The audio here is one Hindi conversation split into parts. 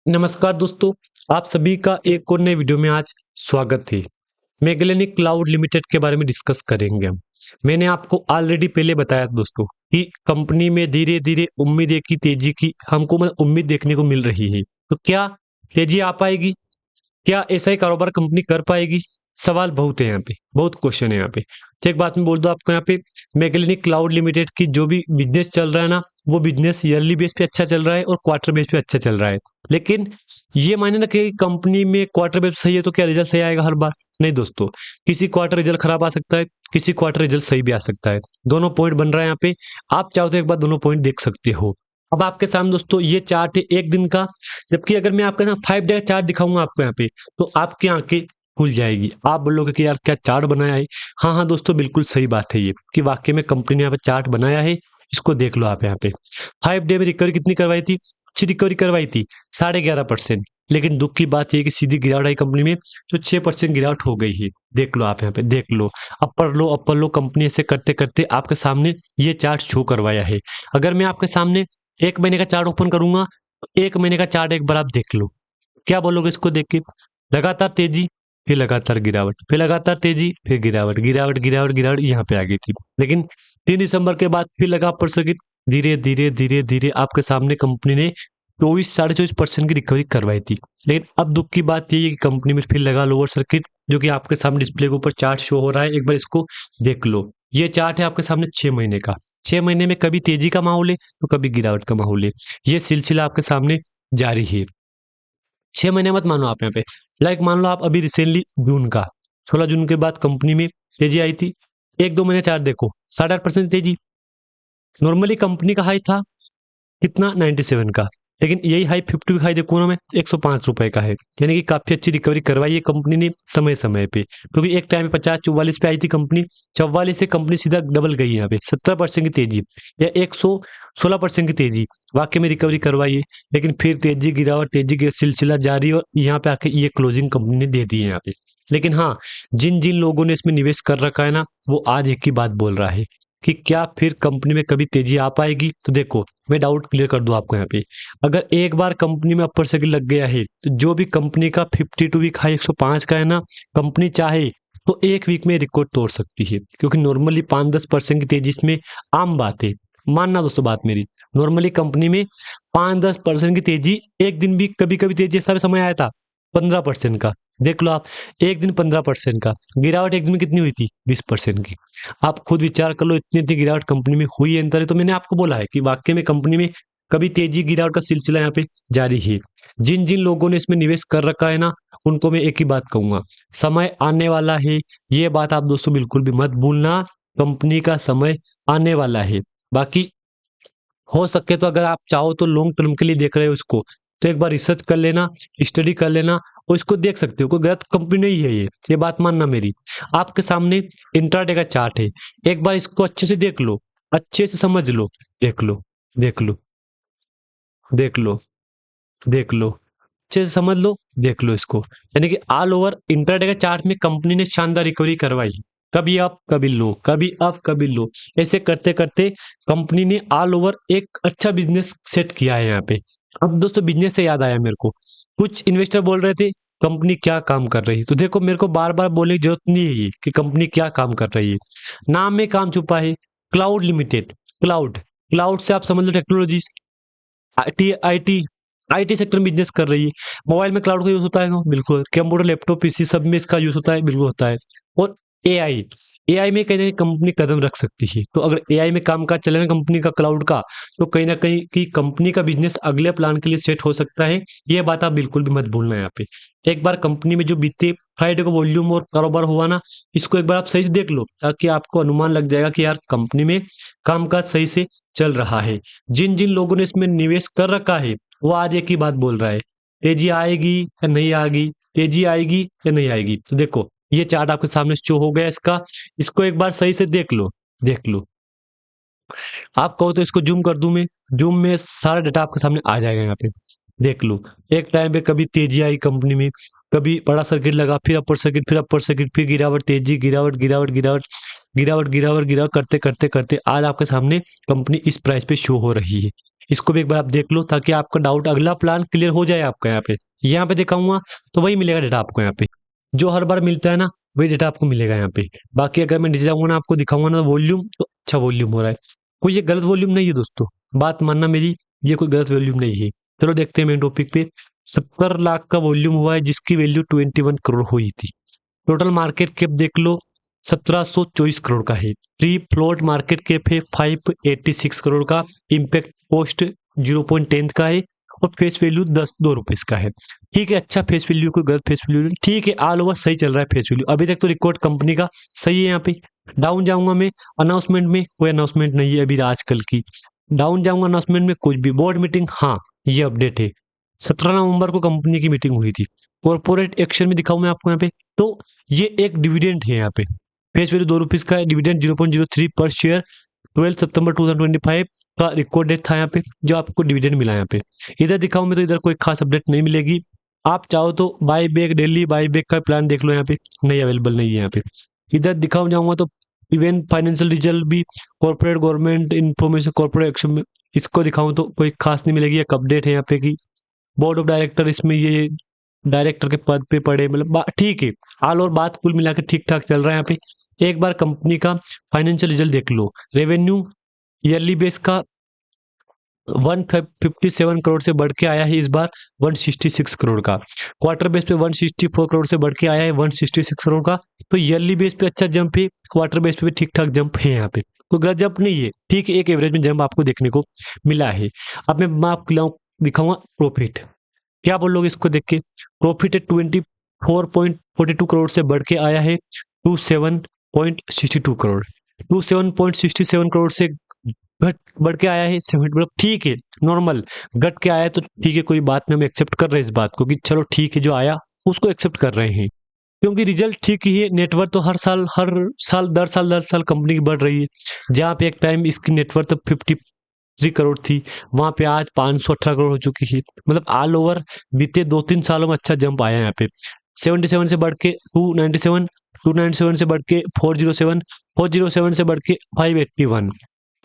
नमस्कार दोस्तों, आप सभी का एक और नए वीडियो में आज स्वागत है। मैगेलेनिक क्लाउड लिमिटेड के बारे में डिस्कस करेंगे हम। मैंने आपको ऑलरेडी पहले बताया था दोस्तों कि कंपनी में धीरे-धीरे उम्मीद की तेजी की हमको उम्मीद देखने को मिल रही है। तो क्या तेजी आ पाएगी? क्या ऐसा ही कारोबार कंपनी कर पाएगी? सवाल बहुत है यहाँ पे, बहुत क्वेश्चन है यहाँ पे। तो एक बात मैं बोल दूँ आपको यहाँ पे, मैगेलेनिक क्लाउड लिमिटेड की जो भी बिज़नेस चल रहा है ना, वो बिज़नेस ईयरली बेस पे अच्छा चल रहा है और क्वार्टर बेस पे अच्छा चल रहा है। लेकिन ये माने ना कि कंपनी में क्वार्टर बेस सही है तो क्या रिजल्ट सही आएगा हर बार? नहीं दोस्तों, किसी क्वार्टर रिजल्ट खराब आ सकता है, किसी क्वार्टर रिजल्ट सही भी आ सकता है। दोनों पॉइंट बन रहा है यहाँ पे। आप चाहो तो एक बार दोनों पॉइंट देख सकते हो। अब आपके सामने दोस्तों ये चार्ट है 1 दिन का, जबकि अगर मैं आपके साथ 5 डे का चार्ट दिखाऊँगा आपको यहाँ पे, तो आपकी आँखें खुल जाएगी। आप बोलोगे कि यार क्या चार्ट बनाया है? हाँ, हाँ दोस्तों, बिल्कुल सही बात है ये कि वाक़ई में कंपनी ने यहाँ पे चार्ट बनाया है। इसको देख लो आप यहाँ पे। 5 डे में रिकवरी कितनी करवाई थी? अच्छी रिकवरी करवाई थी, 11.5%। लेकिन दुःख की बात ये है कि सीधी गिरावट आई कंपनी में, तो 6% गिरावट हो गई है। देख लो आप यहाँ पे, देख लो। अपर लो कंपनी ऐसे करते-करते आपके सामने ये चार्ट शो करवाया है। अगर मैं आपके सामने 1 महीने का चार्ट ओपन करूँगा, तो 1 महीने का चार्ट एक बार आप देख लो। क्या बोलोगे इसको देख के? लगातार तेजी, फिर लगातार गिरावट, फिर लगातार तेजी, फिर गिरावट, गिरावट, गिरावट, गिरावट यहाँ पे आ गई थी। लेकिन 3 दिसंबर के बाद फिर लगा अपर सर्किट। धीरे-धीरे, धीरे-धीरे आपके सामने कंपनी ने 24 साढ़े 24% की रिकवरी करवाई थी। लेकिन अब दुःख की बात ये है कि कंपनी में फिर लगा लोअर सर्किट, जो कि आपके सामने डिस्प्ले के ऊपर चार्ट शो हो रहा है। एक बार इसको देख लो। ये चार्ट है आपके सामने 6 महीने का। 6 महीने में कभी तेजी का माहौल है, तो कभी गिरावट का माहौल है। ये सिलसिला आपके सामने जारी है। 6 महीने मत मानो आप यहाँ पे। लाइक मान लो आप अभी रिसेंटली जून का 16 जून के बाद कंपनी में तेजी आई थी। 1-2 महीने चार्ट देखो, 8.5% तेजी। नॉर्मली कंपनी का हाई था कितना? 97 का। लेकिन यही हाई 50 का हाई देखो ना मैं, ₹105 का है। यानी कि काफ़ी अच्छी रिकवरी करवाई है कंपनी ने समय-समय पे। क्योंकि एक टाइम पे 50-44 पे आई थी कंपनी, 44 से कंपनी सीधा डबल गई है यहाँ पे, 17% की तेज़ी या 116% की तेज़ी। वाक़ई में रिकवरी करवाई है, लेकिन फिर तेज़ी गिरावट, तेज़ी का सिलसिला जारी और यहाँ पे आके ये क्लोजिंग कंपनी ने दे दी है यहाँ पे। लेकिन हाँ, जिन-जिन लोगों ने इसमें निवेश कर रखा है ना, वो आज एक ही बात बोल रहा है कि क्या फिर कंपनी में कभी तेज़ी आ पाएगी? तो देखो, मैं डाउट क्लियर कर दूं आपको यहाँ पे। अगर एक बार कंपनी में अपर सर्किट लग गया है, तो जो भी कंपनी का 52 वीक हाई 105 का है ना, कंपनी चाहे तो 1 वीक में रिकॉर्ड तोड़ सकती है, क्योंकि नॉर्मली 5-10% की तेजी इसमें आम बात है। मानना दोस्तों बात मेरी, नॉर्मली कंपनी में 5-10% की तेजी, एक दिन भी कभी-कभी तेजी ऐसा भी समय आया था 15% का। देख लो आप, एक दिन 15% का, गिरावट एक दिन में कितनी हुई थी? 20% की। आप खुद विचार कर लो, इतनी-इतनी गिरावट कंपनी में हुई है अंतर है, तो मैंने आपको बोला है कि वाक़ई में कंपनी में कभी तेज़ी गिरावट का सिलसिला यहाँ पे जारी है। जिन-जिन लोगों ने इसमें निवेश कर रखा है ना, उनको मैं एक ही बात कहूँगा, समय आने वाला है। ये बात आप दोस्तों बिल्कुल भी मत भूलना, कंपनी का समय आने वाला है। बाकी हो सके तो अगर आप चाहो तो लॉन्ग टर्म के लिए देख रहे हो इसको, तो एक बार रिसर्च कर लेना, स्टडी कर लेना और इसको देख सकते हो। कोई गलत कंपनी नहीं है ये बात मानना मेरी। आपके सामने इंट्राडे का चार्ट है, एक बार इसको अच्छे से देख लो, अच्छे से समझ लो। देख लो, देख लो, देख लो, देख लो, अच्छे से समझ लो, देख लो इसको। यानी कि ऑल ओवर इंट्राडे के चार्ट में कंपनी ने शानदार रिकवरी करवाई। कभी अप, कभी लो, कभी अप, कभी लो। ऐसे करते-करते कंपनी ने ऑल ओवर एक अच्छा बिज़नेस सेट किया है यहाँ पे। अब दोस्तों बिज़नेस से याद आया मेरे को। कुछ इन्वेस्टर बोल रहे थे कंपनी क्या काम कर रही है? तो देखो मेरे को बार-बार बोलने की ज़रूरत नहीं है ये कि कंपनी क्या काम कर रही है। नाम में काम छुपा है, क्लाउड लिमिटेड, क्लाउड। क्लाउड से आप समझ लो technologies, IT IT IT sector में बिज़नेस कर रही है। मोबाइल में क्लाउड का यूज़ होता है ना? बिल्कुल। कंप्यूटर, लैपटॉप, पीसी सब में इसका यूज़ होता है? बिल्कुल होता है। और एआई, एआई में कहीं न कहीं कंपनी कदम रख सकती है। तो अगर एआई में काम-काज चले ना कंपनी का क्लाउड का, तो कहीं न कहीं कि कंपनी का बिज़नेस अगले प्लान के लिए सेट हो सकता है। ये बात आप बिल्कुल भी मत भूलना यहाँ पे। एक बार कंपनी में जो बीते फ्राइडे को वॉल्यूम और कारोबार हुआ ना, इसको एक बार आप सही से देख लो, ताकि आपको अनुमान लग जाएगा कि यार कंपनी में कामकाज सही से चल रहा है। जिन-जिन लोगों ने इसमें निवेश कर रखा है, वो आज एक ही बात बोल रहा है, तेजी आएगी या नहीं आएगी, तेजी आएगी या नहीं आएगी। तो देखो, ये चार्ट आपके सामने शो हो गया इसका, इसको एक बार सही से देख लो, देख लो। आप कहो तो इसको ज़ूम कर दूँ मैं, ज़ूम में सारा डेटा आपके सामने आ जाएगा यहाँ पे। देख लो, एक टाइम पे कभी तेजी आई कंपनी में, कभी बड़ा सर्किट लगा, फिर अपर सर्किट, फिर गिरावट, तेजी, गिरावट, गिरावट, गिरावट, गिरावट, गिरावट, गिरावट करते-करते-करते आज आपके सामने कंपनी इस प्राइस पे शो हो रही है। इसको भी एक बार आप देख लो ताकि आपका डाउट अगला प्लान क्लियर हो जाए आपका। यहाँ पे दिखाऊंगा तो वही मिलेगा डेटा आपको। यहाँ पे जो हर बार मिलता है ना वही डेटा आपको मिलेगा यहाँ पे। बाकी अगर मैं नीचे जाऊंगा ना आपको दिखाऊंगा ना वॉल्यूम, तो अच्छा वॉल्यूम हो रहा है। कोई ये गलत वॉल्यूम नहीं है दोस्तों, बात मानना मेरी, ये कोई गलत वॉल्यूम नहीं है। चलो देखते हैं मेन टॉपिक पे। 70 लाख का वॉल्यूम हुआ है जिसकी वैल्यू 21 करोड़ हुई थी। टोटल मार्केट कैप देख लो 1724 करोड़ का है। फ्री फ्लोट मार्केट कैप है 586 करोड़ का। इम्पैक्ट पोस्ट 0.10 का है और फेस वैल्यू 2 रुपीज का है। ठीक है, अच्छा फेस वैल्यू, कोई गलत फेस वैल्यू नहीं। ठीक है, ऑल ओवर सही चल रहा है फेस वैल्यू अभी तक तो। रिकॉर्ड कंपनी का सही है। यहाँ पे डाउन जाऊंगा मैं, अनाउंसमेंट में कोई अनाउंसमेंट नहीं है अभी आजकल की। डाउन जाऊंगा अनाउंसमेंट में कुछ भी। बोर्ड मीटिंग, हाँ ये अपडेट है, 17 नवंबर को कंपनी की मीटिंग हुई थी। कॉर्पोरेट एक्शन में दिखाऊं मैं आपको यहाँ पे, तो ये एक डिविडेंड है। यहाँ पे फेस वैल्यू 2 रुपीज का है, डिविडेंड 0.03 पर शेयर। 12 सितंबर 2025 का रिकॉर्ड डेट था यहाँ पे जो आपको डिविडेंड मिला। यहाँ पे इधर दिखाऊं मैं तो इधर कोई खास अपडेट नहीं मिलेगी। आप चाहो तो buy back, daily buy back का प्लान देख लो। यहाँ पे नहीं, अवेलेबल नहीं है यहाँ पे। इधर दिखाऊं जाऊंगा तो इवेंट फाइनेंशियल रिजल्ट भी, corporate government information, corporate action में इसको दिखाऊं तो कोई खास नहीं मिलेगी। एक अपडेट है यहाँ पे की बोर्ड ऑफ डायरेक्टर, इसमें ये डायरेक्टर के पद पे पड़े, मतलब ठीक है। हाल और बात कुल मिलाकर ठीक ठाक चल रहा है यहाँ पे। एक बार कंपनी का फाइनेंशियल रिजल्ट देख लो। रेवेन्यू ईयरली बेस का 157 करोड़ से बढ़ के आया है इस बार 166 करोड़ का। क्वार्टर बेस पे 164 करोड़ से बढ़ के आया है 166 करोड़ का। तो ईयरली बेस पे अच्छा जंप है, क्वार्टर बेस पे भी ठीक ठाक जंप है। यहाँ पे कोई गलत जंप नहीं है, ठीक है, एक एवरेज में जंप आपको देखने को मिला है। अब मैं आपको दिखाऊंगा प्रॉफिट। क्या बोलोगे इसको देख के? प्रॉफिट है 24.42 करोड़ से बढ़ के आया है 27.62 करोड़। 27.67 करोड़ से घट बढ़ के आया है 70, मतलब ठीक है, नॉर्मल घट के आया तो ठीक है, कोई बात नहीं, हम एक्सेप्ट कर रहे हैं इस बात को कि चलो ठीक है, जो आया उसको एक्सेप्ट कर रहे हैं क्योंकि रिजल्ट ठीक ही है। नेटवर्थ तो हर साल कंपनी की बढ़ रही है। जहाँ पे एक टाइम इसकी नेटवर्थ तो 53 करोड़ थी, वहां पे आज 518 करोड़ हो चुकी है। मतलब ऑल ओवर बीते 2-3 सालों में अच्छा जंप आया। यहाँ पे 77 से बढ़ के 297, 297 से बढ़ के 407, 407 से बढ़ के 581,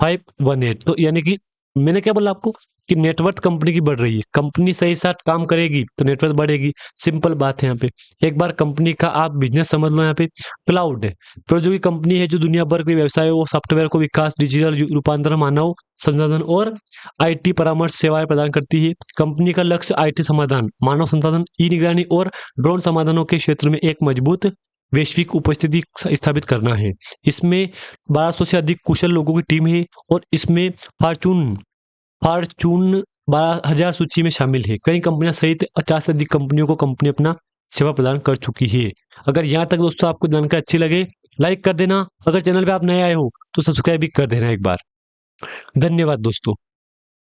518। तो यानी कि मैंने क्या बोला आपको कि नेटवर्थ कंपनी की बढ़ रही है। कंपनी सही साथ काम करेगी तो नेटवर्थ बढ़ेगी, सिंपल बात है। यहाँ पे एक बार कंपनी का आप बिजनेस समझ लो। यहाँ पे क्लाउड प्रौद्योगिकी कंपनी है जो दुनिया भर के व्यवसाय और सॉफ्टवेयर को विकास, डिजिटल रूपांतरण, मानव संसाधन और आईटी परामर्श सेवाएं प्रदान करती है। कंपनी का लक्ष्य आईटी समाधान, मानव संसाधन, ई निगरानी और ड्रोन समाधानों के क्षेत्र में एक मजबूत वैश्विक उपस्थिति स्थापित करना है। इसमें 1200 से अधिक कुशल लोगों की टीम है और इसमें फॉर्चून 12,000 सूची में शामिल है। कई कंपनियां सहित 50 से अधिक कंपनियों को कंपनी अपना सेवा प्रदान कर चुकी है। अगर यहाँ तक दोस्तों आपको जानकारी अच्छी लगे लाइक कर देना। अगर चैनल पे आप नए आए हो तो सब्सक्राइब भी कर देना एक बार। धन्यवाद दोस्तों।